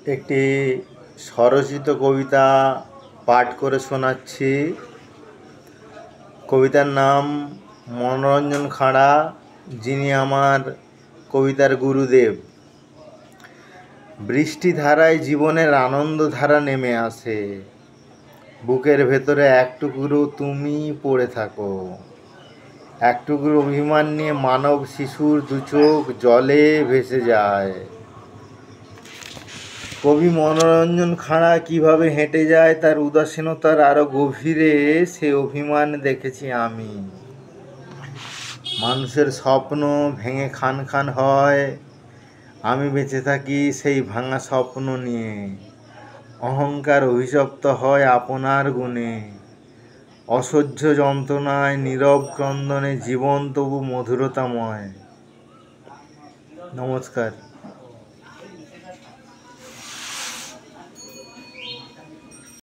একটি স্বরচিত কবিতা পাঠ করে শোনাচ্ছি। কবিতার নাম মনোরঞ্জন খাঁড়া, যিনি আমার কবিতার গুরুদেব। বৃষ্টি ধারায় জীবনের আনন্দ ধারা নেমে আসে, বুকের ভেতরে এক টুকরো তুমি পড়ে থাকো। এক টুকরো অভিমান নিয়ে মানব শিশুর দু চোখ জলে ভেসে যায়। কবি মনোরঞ্জন খাঁড়া কিভাবে হেঁটে যায় তার উদাসীনতার আরো গভীরে, সে অভিমান দেখেছি আমি। মানুষের স্বপ্ন ভেঙে খান খান হয়, আমি বেঁচে থাকি সেই ভাঙা স্বপ্ন নিয়ে। অহংকার অভিশপ্ত হয় আপনার গুণে, অসহ্য যন্ত্রণায় নীরব ক্রন্দনে জীবন তবু মধুরতাময়। নমস্কার।